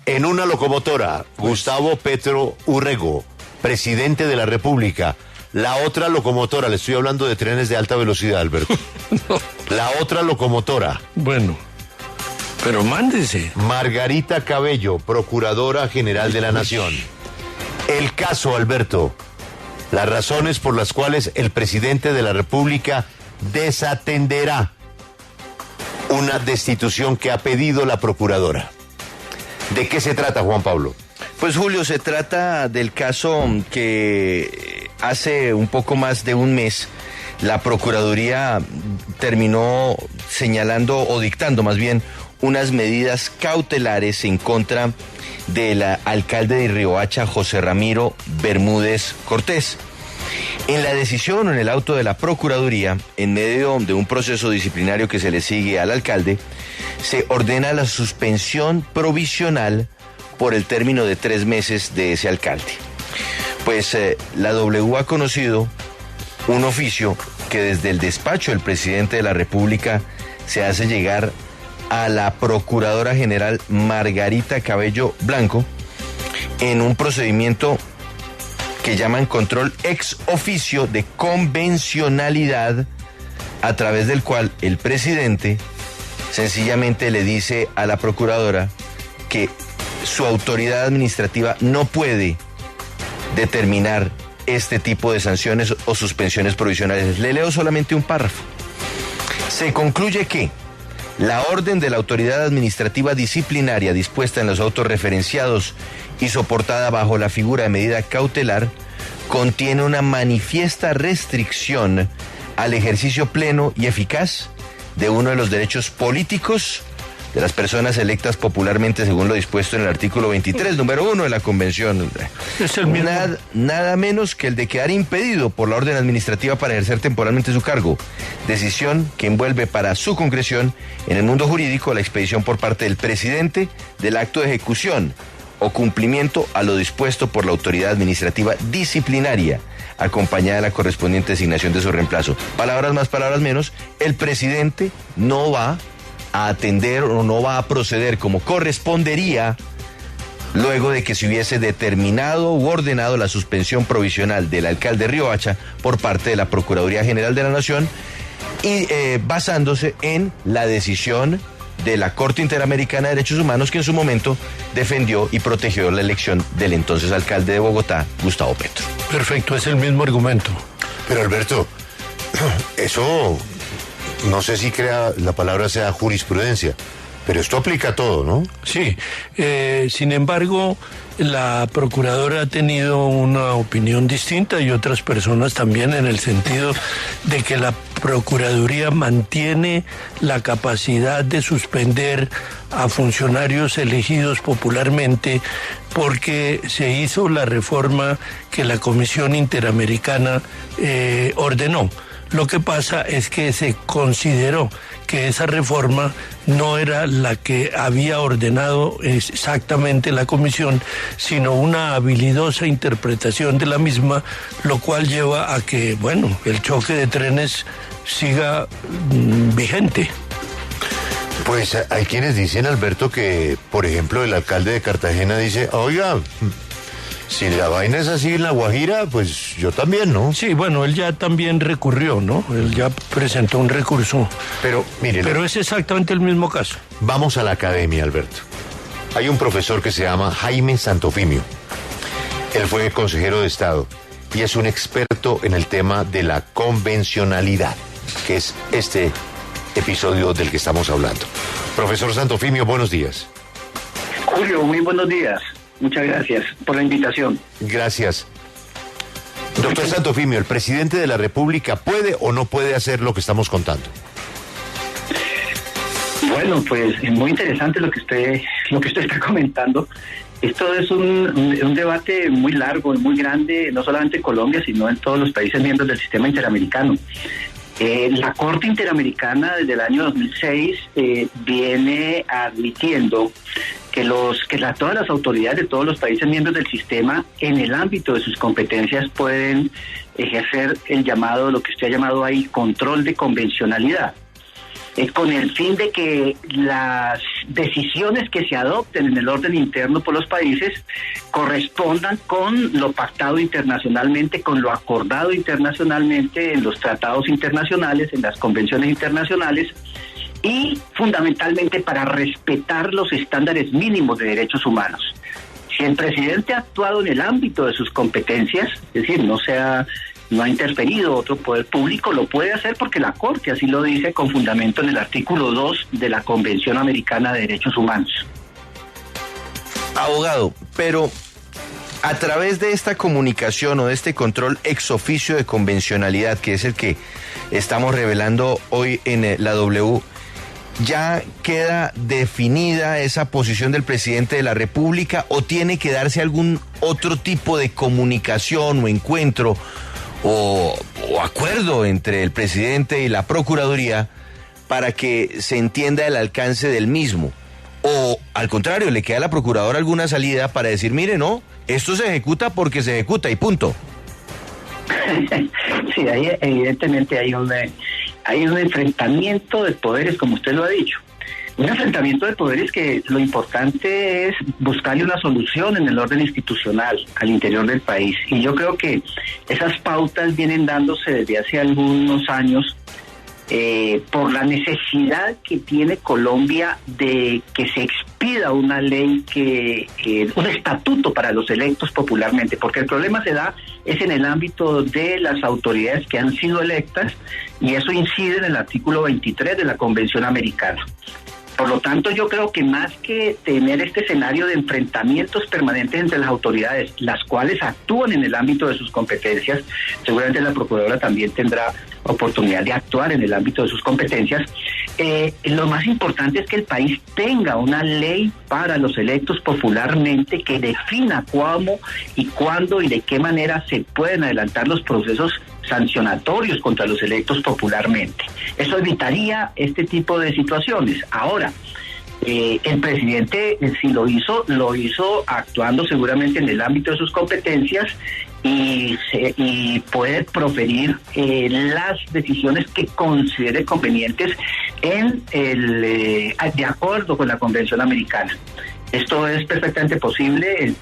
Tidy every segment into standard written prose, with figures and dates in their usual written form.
En una locomotora, Gustavo Petro Urrego, presidente de la República. La otra locomotora, le estoy hablando de trenes de alta velocidad, Alberto. No. La otra locomotora. Bueno, pero mándese. Margarita Cabello, Procuradora General de la Nación. El caso, Alberto. Las razones por las cuales el presidente de la República desatenderá una destitución que ha pedido la Procuradora. ¿De qué se trata, Juan Pablo? Pues Julio, se trata del caso que hace un poco más de un mes la Procuraduría terminó señalando o dictando más bien unas medidas cautelares en contra del alcalde de Riohacha, José Ramiro Bermúdez Cortés. En la decisión o en el auto de la Procuraduría, en medio de un proceso disciplinario que se le sigue al alcalde, se ordena la suspensión provisional por el término de 3 meses de ese alcalde. Pues la W ha conocido un oficio que desde el despacho del presidente de la República se hace llegar a la Procuradora General Margarita Cabello Blanco en un procedimiento que llaman control ex oficio de convencionalidad, a través del cual el presidente sencillamente le dice a la Procuradora que su autoridad administrativa no puede determinar este tipo de sanciones o suspensiones provisionales. Le leo solamente un párrafo. Se concluye que la orden de la autoridad administrativa disciplinaria dispuesta en los autos referenciados y soportada bajo la figura de medida cautelar contiene una manifiesta restricción al ejercicio pleno y eficaz de uno de los derechos políticos de las personas electas popularmente según lo dispuesto en el artículo 23, número 1 de la Convención. Es el mismo. Nada menos que el de quedar impedido por la orden administrativa para ejercer temporalmente su cargo. Decisión que envuelve para su concreción en el mundo jurídico la expedición por parte del presidente del acto de ejecución o cumplimiento a lo dispuesto por la autoridad administrativa disciplinaria, acompañada de la correspondiente designación de su reemplazo. Palabras más, palabras menos, el presidente no va a atender o no va a proceder como correspondería luego de que se hubiese determinado u ordenado la suspensión provisional del alcalde de Riohacha por parte de la Procuraduría General de la Nación y basándose en la decisión de la Corte Interamericana de Derechos Humanos, que en su momento defendió y protegió la elección del entonces alcalde de Bogotá, Gustavo Petro. Perfecto, es el mismo argumento. Pero Alberto, eso no sé si la palabra sea jurisprudencia, pero esto aplica a todo, ¿no? Sí, sin embargo, la Procuradora ha tenido una opinión distinta y otras personas también, en el sentido de que la Procuraduría mantiene la capacidad de suspender a funcionarios elegidos popularmente porque se hizo la reforma que la Comisión Interamericana ordenó. Lo que pasa es que se consideró que esa reforma no era la que había ordenado exactamente la comisión, sino una habilidosa interpretación de la misma, lo cual lleva a que, bueno, el choque de trenes siga vigente. Pues hay quienes dicen, Alberto, que, por ejemplo, el alcalde de Cartagena dice, oiga, si la vaina es así en La Guajira, pues yo también, ¿no? Sí, bueno, él ya también recurrió, ¿no? Él ya presentó un recurso. Pero, mire. Pero es exactamente el mismo caso. Vamos a la academia, Alberto. Hay un profesor que se llama Jaime Santofimio. Él fue consejero de Estado y es un experto en el tema de la convencionalidad, que es este episodio del que estamos hablando. Profesor Santofimio, buenos días. Julio, muy buenos días. Muchas gracias por la invitación. Gracias. Doctor Santofimio, ¿el presidente de la República puede o no puede hacer lo que estamos contando? Bueno, pues es muy interesante lo que usted está comentando. Esto es un debate muy largo y muy grande, no solamente en Colombia, sino en todos los países miembros del sistema interamericano. La Corte Interamericana desde el año 2006 viene admitiendo que todas las autoridades de todos los países miembros del sistema, en el ámbito de sus competencias, pueden ejercer el llamado, lo que usted ha llamado ahí, control de convencionalidad. con el fin de que las decisiones que se adopten en el orden interno por los países correspondan con lo pactado internacionalmente, con lo acordado internacionalmente en los tratados internacionales, en las convenciones internacionales, y fundamentalmente para respetar los estándares mínimos de derechos humanos. Si el presidente ha actuado en el ámbito de sus competencias, es decir, no ha interferido otro poder público, lo puede hacer porque la Corte así lo dice con fundamento en el artículo 2 de la Convención Americana de Derechos Humanos. Abogado, pero a través de esta comunicación o de este control ex oficio de convencionalidad, que es el que estamos revelando hoy en la W, ¿ya queda definida esa posición del presidente de la República o tiene que darse algún otro tipo de comunicación o encuentro o acuerdo entre el presidente y la Procuraduría para que se entienda el alcance del mismo? O al contrario, ¿le queda a la Procuradora alguna salida para decir, mire, no, esto se ejecuta porque se ejecuta y punto? Sí, ahí evidentemente hay un enfrentamiento de poderes, como usted lo ha dicho. Un enfrentamiento de poderes que lo importante es buscarle una solución en el orden institucional al interior del país. Y yo creo que esas pautas vienen dándose desde hace algunos años por la necesidad que tiene Colombia de que se expida una ley, un estatuto para los electos popularmente, porque el problema se da es en el ámbito de las autoridades que han sido electas, y eso incide en el artículo 23 de la Convención Americana. Por lo tanto, yo creo que más que tener este escenario de enfrentamientos permanentes entre las autoridades, las cuales actúan en el ámbito de sus competencias, seguramente la Procuradora también tendrá oportunidad de actuar en el ámbito de sus competencias, lo más importante es que el país tenga una ley para los electos popularmente que defina cómo y cuándo y de qué manera se pueden adelantar los procesos sancionatorios contra los electos popularmente. Eso evitaría este tipo de situaciones. Ahora, el presidente, si lo hizo actuando seguramente en el ámbito de sus competencias y puede proferir las decisiones que considere convenientes de acuerdo con la Convención Americana. Esto es perfectamente posible,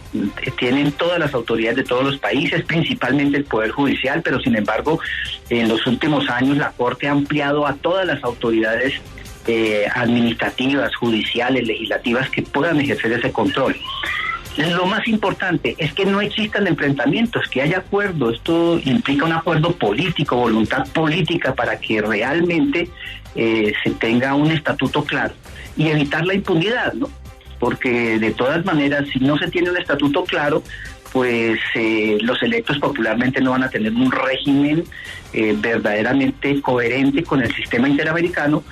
tienen todas las autoridades de todos los países, principalmente el Poder Judicial, pero sin embargo, en los últimos años la Corte ha ampliado a todas las autoridades administrativas, judiciales, legislativas que puedan ejercer ese control. Lo más importante es que no existan enfrentamientos, que haya acuerdo. Esto implica un acuerdo político, voluntad política para que realmente se tenga un estatuto claro y evitar la impunidad, ¿no? Porque de todas maneras, si no se tiene un estatuto claro, pues los electos popularmente no van a tener un régimen verdaderamente coherente con el sistema interamericano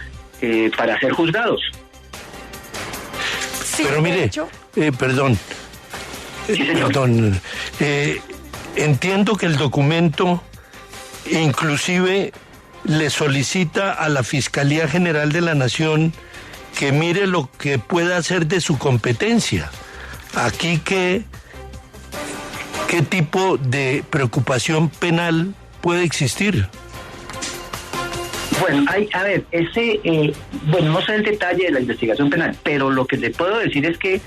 para ser juzgados. Sí, pero mire, perdón, sí, perdón, entiendo que el documento inclusive le solicita a la Fiscalía General de la Nación que mire lo que pueda hacer de su competencia. Aquí, ¿qué tipo de preocupación penal puede existir? Bueno, no sé el detalle de la investigación penal, pero lo que le puedo decir es que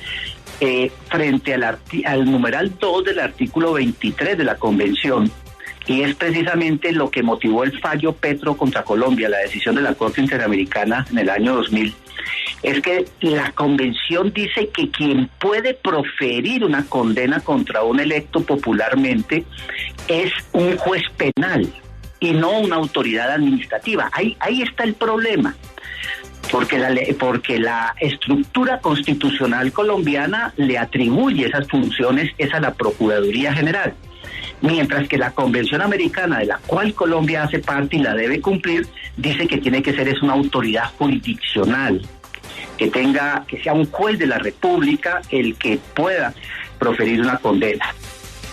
frente al numeral 2 del artículo 23 de la Convención, y es precisamente lo que motivó el fallo Petro contra Colombia, la decisión de la Corte Interamericana en el año 2000, es que la Convención dice que quien puede proferir una condena contra un electo popularmente es un juez penal y no una autoridad administrativa. Ahí está el problema, porque la estructura constitucional colombiana le atribuye esas funciones a la Procuraduría General, mientras que la Convención Americana, de la cual Colombia hace parte y la debe cumplir, dice que tiene que ser una autoridad jurisdiccional, que sea un juez de la República el que pueda proferir una condena.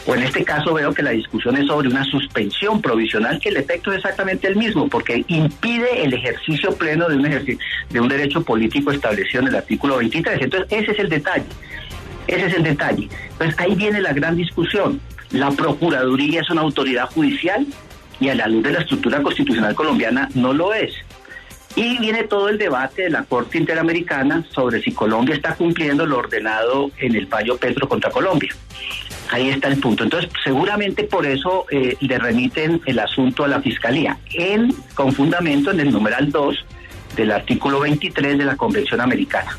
O en este caso veo que la discusión es sobre una suspensión provisional, que el efecto es exactamente el mismo, porque impide el ejercicio pleno de un derecho político establecido en el artículo 23. Entonces, ese es el detalle. Entonces, ahí viene la gran discusión. La Procuraduría es una autoridad judicial y a la luz de la estructura constitucional colombiana no lo es. Y viene todo el debate de la Corte Interamericana sobre si Colombia está cumpliendo lo ordenado en el fallo Petro contra Colombia. Ahí está el punto. Entonces, seguramente por eso le remiten el asunto a la Fiscalía, con fundamento en el numeral 2 del artículo 23 de la Convención Americana.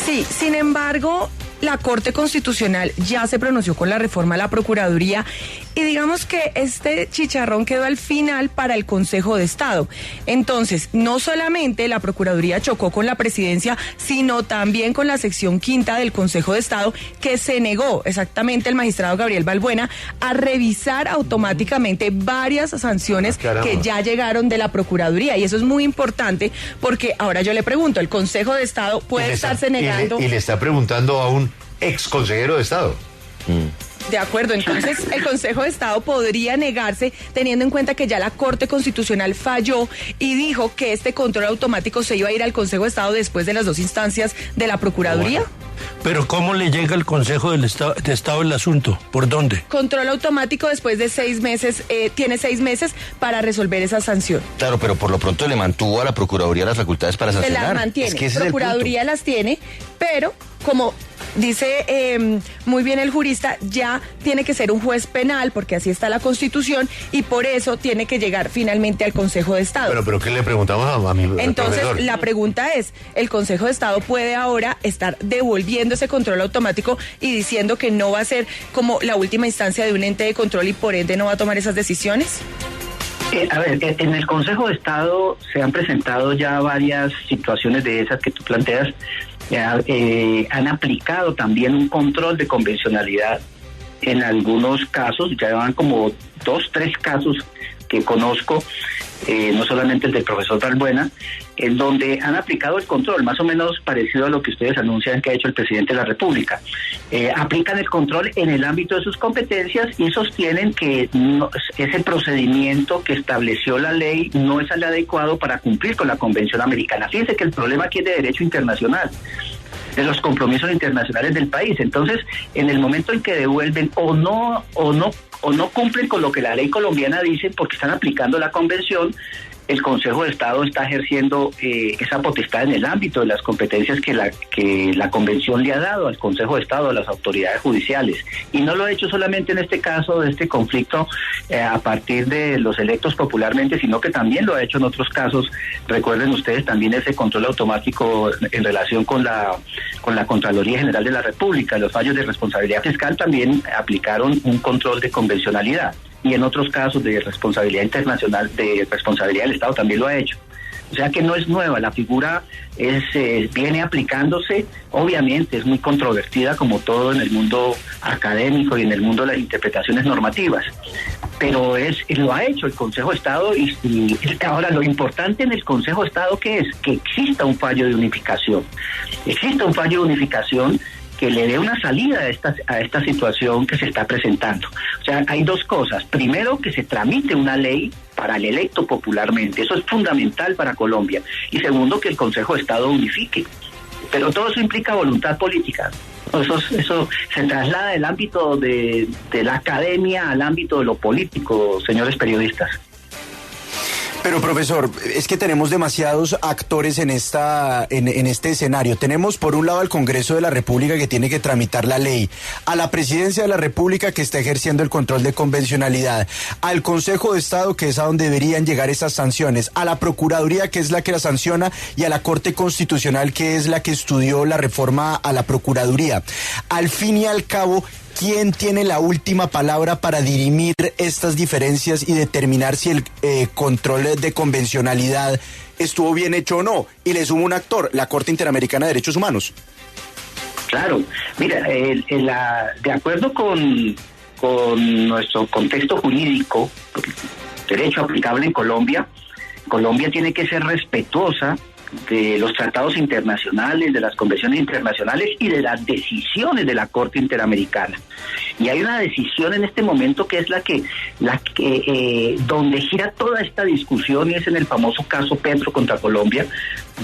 Sí, sin embargo, la Corte Constitucional ya se pronunció con la reforma a la Procuraduría y digamos que este chicharrón quedó al final para el Consejo de Estado. Entonces, no solamente la Procuraduría chocó con la Presidencia, sino también con la sección quinta del Consejo de Estado, que se negó, exactamente el magistrado Gabriel Balbuena, a revisar automáticamente varias sanciones que ya llegaron de la Procuraduría. Y eso es muy importante porque ahora yo le pregunto, el Consejo de Estado puede estarse negando... Y le está preguntando a un ex consejero de Estado. De acuerdo, entonces el Consejo de Estado podría negarse teniendo en cuenta que ya la Corte Constitucional falló y dijo que este control automático se iba a ir al Consejo de Estado después de las 2 instancias de la Procuraduría. Bueno, pero ¿cómo le llega al Consejo de Estado el asunto? ¿Por dónde? Control automático después de 6 meses, tiene 6 meses para resolver esa sanción. Claro, pero por lo pronto le mantuvo a la Procuraduría las facultades para sancionar. Se las mantiene, es que ese Procuraduría las tiene, pero como dice muy bien el jurista, ya tiene que ser un juez penal, porque así está la Constitución, y por eso tiene que llegar finalmente al Consejo de Estado. Pero ¿qué le preguntamos a mi Entonces, profesor? la pregunta es, ¿el Consejo de Estado puede ahora estar devolviendo ese control automático y diciendo que no va a ser como la última instancia de un ente de control y por ende no va a tomar esas decisiones? A ver, en el Consejo de Estado se han presentado ya varias situaciones de esas que tú planteas. Han aplicado también un control de convencionalidad en algunos casos, ya van como 2, 3 casos que conozco, no solamente el del profesor Balbuena, en donde han aplicado el control, más o menos parecido a lo que ustedes anuncian que ha hecho el presidente de la República. Aplican el control en el ámbito de sus competencias y sostienen que ese procedimiento que estableció la ley no es el adecuado para cumplir con la Convención Americana. Fíjense que el problema aquí es de derecho internacional, de los compromisos internacionales del país. Entonces, en el momento en que devuelven o no cumplen con lo que la ley colombiana dice porque están aplicando la convención, el Consejo de Estado está ejerciendo esa potestad en el ámbito de las competencias que la Convención le ha dado al Consejo de Estado, a las autoridades judiciales. Y no lo ha hecho solamente en este caso de este conflicto a partir de los electos popularmente, sino que también lo ha hecho en otros casos. Recuerden ustedes también ese control automático en relación con la Contraloría General de la República. Los fallos de responsabilidad fiscal también aplicaron un control de convencionalidad. Y en otros casos de responsabilidad internacional, de responsabilidad del Estado, también lo ha hecho. O sea que no es nueva, la figura viene aplicándose, obviamente es muy controvertida como todo en el mundo académico y en el mundo de las interpretaciones normativas, pero lo ha hecho el Consejo de Estado y ahora lo importante en el Consejo de Estado ¿qué es? Que exista un fallo de unificación, que le dé una salida a esta situación que se está presentando. O sea, hay 2 cosas. Primero, que se tramite una ley para el electo popularmente. Eso es fundamental para Colombia. Y segundo, que el Consejo de Estado unifique. Pero todo eso implica voluntad política. Eso se traslada del ámbito de la academia al ámbito de lo político, señores periodistas. Pero profesor, es que tenemos demasiados actores en este escenario. Tenemos por un lado al Congreso de la República que tiene que tramitar la ley, a la Presidencia de la República que está ejerciendo el control de convencionalidad, al Consejo de Estado que es a donde deberían llegar esas sanciones, a la Procuraduría que es la que la sanciona y a la Corte Constitucional que es la que estudió la reforma a la Procuraduría. Al fin y al cabo, ¿quién tiene la última palabra para dirimir estas diferencias y determinar si el control de convencionalidad estuvo bien hecho o no? Y le sumo un actor, la Corte Interamericana de Derechos Humanos. Claro, mira, de acuerdo con nuestro contexto jurídico, derecho aplicable en Colombia, Colombia tiene que ser respetuosa de los tratados internacionales, de las convenciones internacionales y de las decisiones de la Corte Interamericana. Y hay una decisión en este momento que es la que donde gira toda esta discusión, y es en el famoso caso Petro contra Colombia,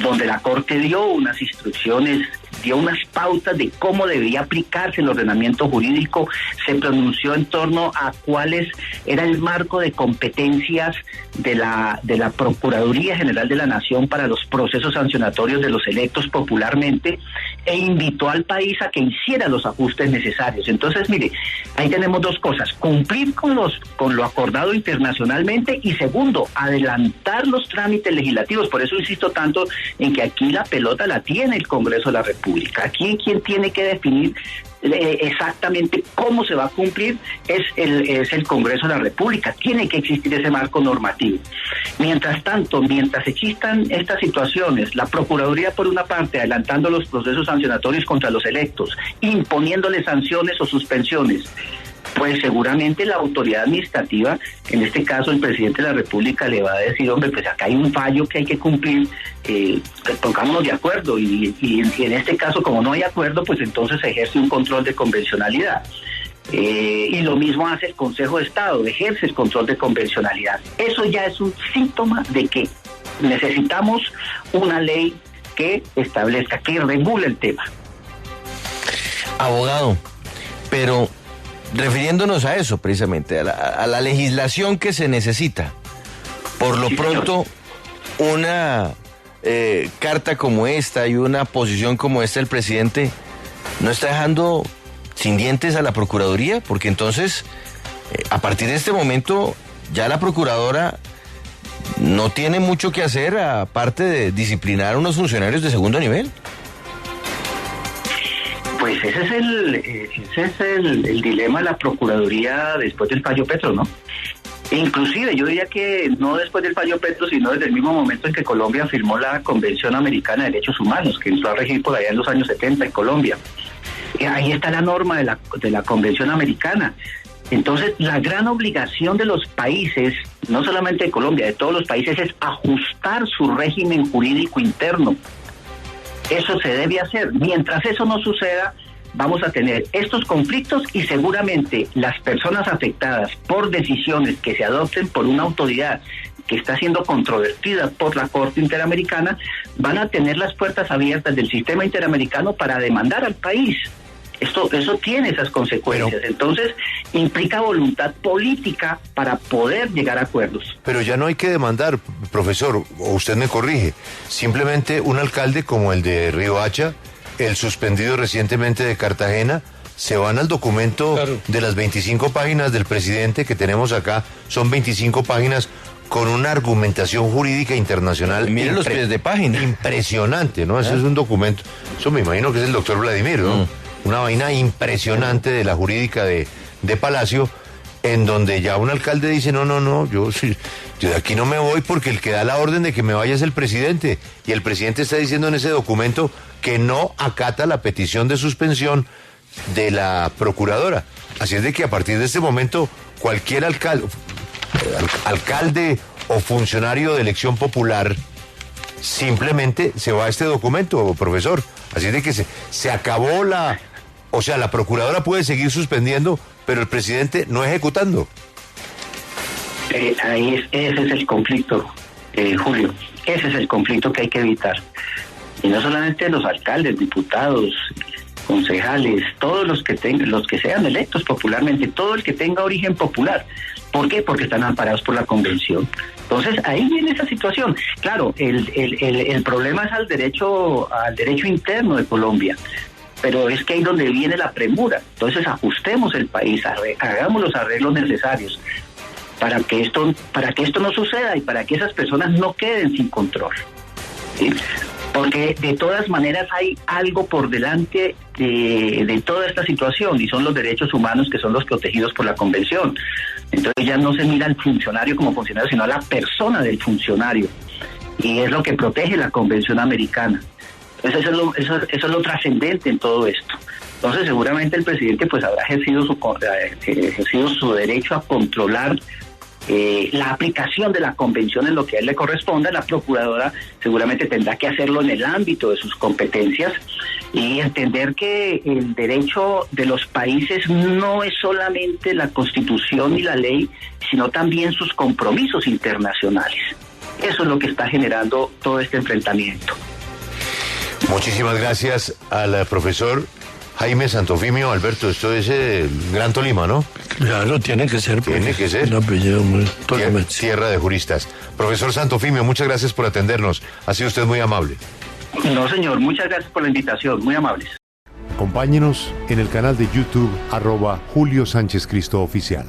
donde la Corte dio unas instrucciones dio unas pautas de cómo debería aplicarse el ordenamiento jurídico, se pronunció en torno a cuáles era el marco de competencias de la Procuraduría General de la Nación para los procesos sancionatorios de los electos popularmente, e invitó al país a que hiciera los ajustes necesarios. Entonces, mire, ahí tenemos dos cosas: cumplir con lo acordado internacionalmente, y segundo, adelantar los trámites legislativos. Por eso insisto tanto en que aquí la pelota la tiene el Congreso de la República. Aquí quien tiene que definir exactamente cómo se va a cumplir es el Congreso de la República. Tiene que existir ese marco normativo. Mientras tanto, mientras existan estas situaciones, la Procuraduría por una parte adelantando los procesos sancionatorios contra los electos, imponiéndoles sanciones o suspensiones, pues seguramente la autoridad administrativa, en este caso el presidente de la República, le va a decir: hombre, pues acá hay un fallo que hay que cumplir, pongámonos de acuerdo, y en este caso, como no hay acuerdo, pues entonces se ejerce un control de convencionalidad. Y lo mismo hace el Consejo de Estado, ejerce el control de convencionalidad. Eso ya es un síntoma de que necesitamos una ley que establezca, que regule el tema. Abogado, pero refiriéndonos a eso precisamente, a la legislación que se necesita, por lo pronto una carta como esta y una posición como esta del presidente no está dejando sin dientes a la Procuraduría, porque entonces a partir de este momento ya la Procuradora no tiene mucho que hacer aparte de disciplinar a unos funcionarios de segundo nivel. Pues ese es el dilema de la Procuraduría después del fallo Petro, ¿no? Inclusive yo diría que no después del fallo Petro, sino desde el mismo momento en que Colombia firmó la Convención Americana de Derechos Humanos, que entró a regir por allá en los años 70 en Colombia. Ahí está la norma de la Convención Americana. Entonces, la gran obligación de los países, no solamente de Colombia, de todos los países, es ajustar su régimen jurídico interno. Eso se debe hacer. Mientras eso no suceda, vamos a tener estos conflictos, y seguramente las personas afectadas por decisiones que se adopten por una autoridad que está siendo controvertida por la Corte Interamericana van a tener las puertas abiertas del sistema interamericano para demandar al país. Eso tiene esas consecuencias. Entonces, implica voluntad política para poder llegar a acuerdos. Pero ya no hay que demandar, profesor, o usted me corrige. Simplemente un alcalde como el de Riohacha, el suspendido recientemente de Cartagena, se van al documento de las 25 páginas del presidente que tenemos acá. Son 25 páginas con una argumentación jurídica internacional. Miren los pies de página. Impresionante, ¿no? Ese es un documento. Eso me imagino que es el doctor Vladimir, ¿no? Una vaina impresionante de la jurídica de Palacio, en donde ya un alcalde dice: no, yo de aquí no me voy, porque el que da la orden de que me vaya es el presidente. Y el presidente está diciendo en ese documento que no acata la petición de suspensión de la procuradora. Así es de que a partir de este momento cualquier alcalde o funcionario de elección popular simplemente se va a este documento, profesor. Así es de que se acabó la procuradora puede seguir suspendiendo, pero el presidente no ejecutando. Ese es el conflicto, Julio. Ese es el conflicto que hay que evitar. Y no solamente los alcaldes, diputados, concejales, todos los que sean electos popularmente, todo el que tenga origen popular. ¿Por qué? Porque están amparados por la Convención. Entonces, ahí viene esa situación. Claro, el problema es al derecho interno de Colombia, pero es que ahí donde viene la premura. Entonces, ajustemos el país, hagamos los arreglos necesarios para que esto no suceda y para que esas personas no queden sin control, ¿sí? Porque de todas maneras hay algo por delante de toda esta situación, y son los derechos humanos, que son los protegidos por la Convención. Entonces ya no se mira al funcionario como funcionario, sino a la persona del funcionario, y es lo que protege la Convención Americana. Entonces eso es lo trascendente en todo esto. Entonces seguramente el presidente pues habrá ejercido su derecho a controlar la aplicación de la Convención en lo que a él le corresponda. La Procuradora seguramente tendrá que hacerlo en el ámbito de sus competencias, y entender que el derecho de los países no es solamente la Constitución y la ley, sino también sus compromisos internacionales. Eso es lo que está generando todo este enfrentamiento. Muchísimas gracias al profesor Jaime Santofimio. Alberto, esto es Gran Tolima, ¿no? Claro, tiene que ser. Tiene que ser. Un apellido muy tolimense. Tierra de juristas. Profesor Santofimio, muchas gracias por atendernos. Ha sido usted muy amable. No, señor, muchas gracias por la invitación, muy amables. Acompáñenos en el canal de YouTube @Julio Sánchez Cristo Oficial.